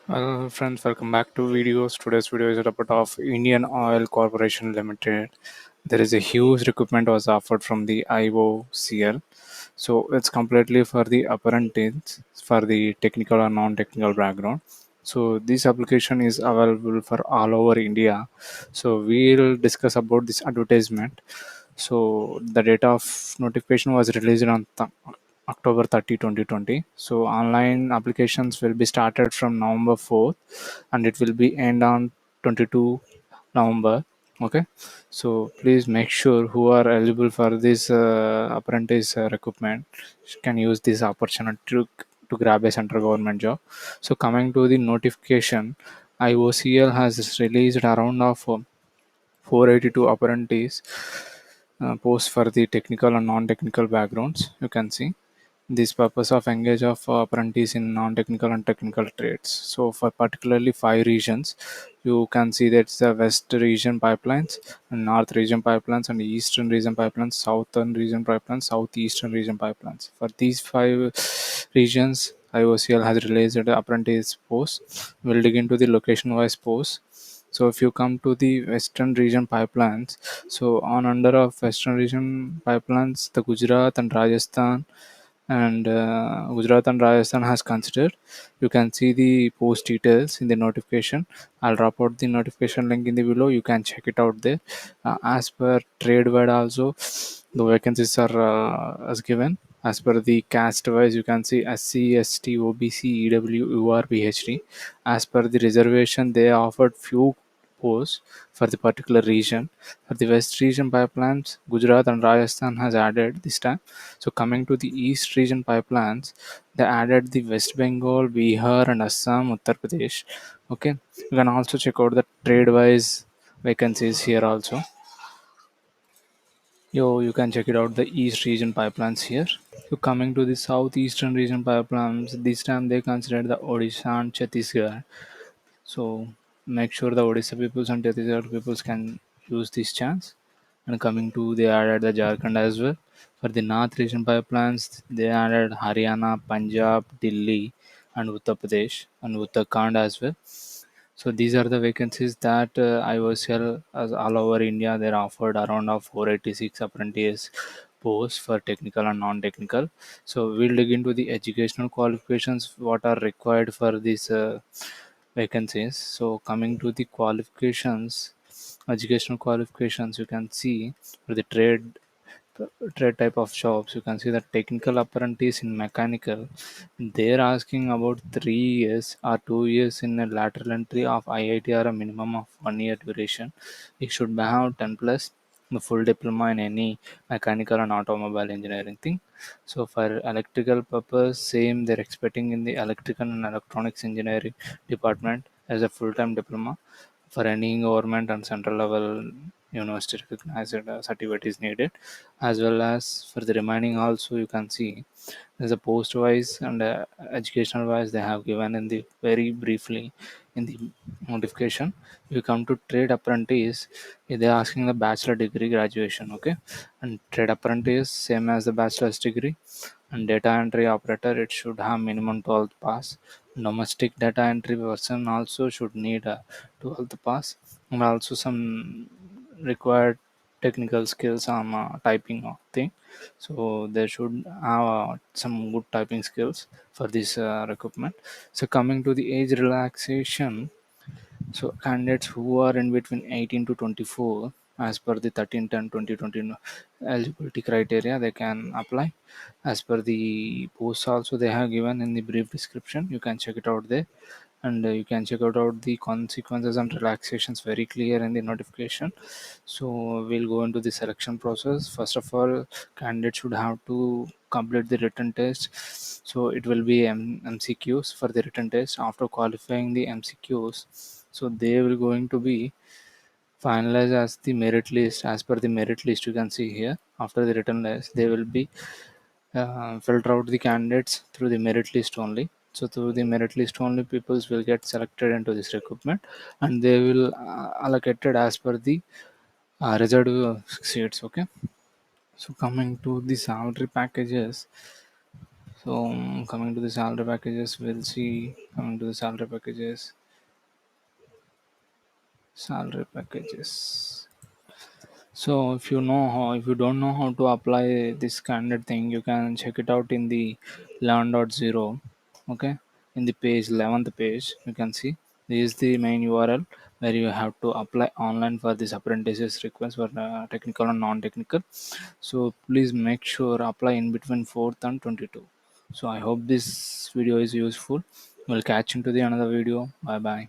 Friends, welcome back to videos. Today's video is about of Indian Oil Corporation Limited. There is a huge recruitment was offered from the IOCL. So it's completely for the apprentice for the technical or non-technical background. So this application is available for all over India. So we'll discuss about this advertisement. So the date of notification was released on October 30, 2020. So online applications will be started from November 4th and it will be end on 22 November. Okay. So please make sure who are eligible for this apprentice recruitment can use this opportunity to grab a central government job. So coming to the notification, IOCL has released around of 482 apprentice posts for the technical and non-technical backgrounds. You can see this purpose of engage of apprentice in non-technical and technical trades. So for particularly 5 regions, you can see that's the west region pipelines and north region pipelines and eastern region pipelines, southern region pipelines, southeastern region pipelines. For these 5 regions, IOCL has released the apprentice posts. We'll dig into the location wise posts. So if you come to the western region pipelines, so on under of western region pipelines, the Gujarat and Rajasthan and Gujarat and Rajasthan has considered. You can see the post details in the notification. I'll drop out the notification link in the below. You can check it out there. As per TradeWide also, the vacancies are as given. As per the caste wise, you can see SC, ST, OBC, EW, UR, PhD. As per the reservation, they offered few posts for the particular region. For the West region pipelines, Gujarat and Rajasthan has added this time. So coming to the East region pipelines, they added the West Bengal, Bihar, and Assam, Uttar Pradesh. Okay, you can also check out the trade-wise vacancies here also. You can check it out the East region pipelines here. So coming to the Southeastern region pipelines, this time they considered the Odisha and Chhattisgarh. So make sure the Odisha peoples and Chhattisgarh peoples can use this chance. And coming to they added the Jharkhand as well. For the North region pipelines, they added Haryana, Punjab, Delhi, and Uttar Pradesh and Uttarakhand as well. So these are the vacancies that I was here as all over India. They're offered around of 486 apprentice posts for technical and non-technical. So we'll dig into the educational qualifications what are required for these vacancies. So coming to the qualifications, educational qualifications, you can see for the trade type of jobs. You can see the technical apprentice in mechanical. They're asking about 3 years or 2 years in a lateral entry of IIT or a minimum of 1 year duration. It should have 10 plus the full diploma in any mechanical and automobile engineering thing. So for electrical purpose, same they're expecting in the electrical and electronics engineering department as a full-time diploma for any government and central level university recognized certificate is needed, as well as for the remaining also you can see there's a post wise and educational wise they have given in the very briefly in the notification. You come to trade apprentice, they're asking the bachelor degree graduation. Okay, and trade apprentice same as the bachelor's degree, and data entry operator it should have minimum 12th pass. Domestic data entry person also should need a 12th pass, and also some required technical skills on typing of thing. So they should have some good typing skills for this recruitment. So coming to the age relaxation, so candidates who are in between 18 to 24 as per the 13/10/2020 eligibility criteria they can apply. As per the posts also they have given in the brief description, you can check it out there. And you can check out the consequences and relaxations very clear in the notification. So we'll go into the selection process. First of all, candidates should have to complete the written test. So it will be MCQs for the written test. After qualifying the MCQs, so they will going to be finalized as the merit list. As per the merit list you can see here, after the written test they will be filter out the candidates through the merit list only. So through the merit list only, peoples will get selected into this recruitment, and they will allocated as per the reserved seats. Okay. So coming to the salary packages, So coming to the salary packages, we'll see. Coming to the salary packages. So if you don't know how to apply this candidate thing, you can check it out in the learn.0. Okay, in the page 11th page, you can see this is the main URL where you have to apply online for this apprentices request for technical and non-technical. So please make sure apply in between 4th and 22. So I hope this video is useful. We'll catch into the another video. Bye bye.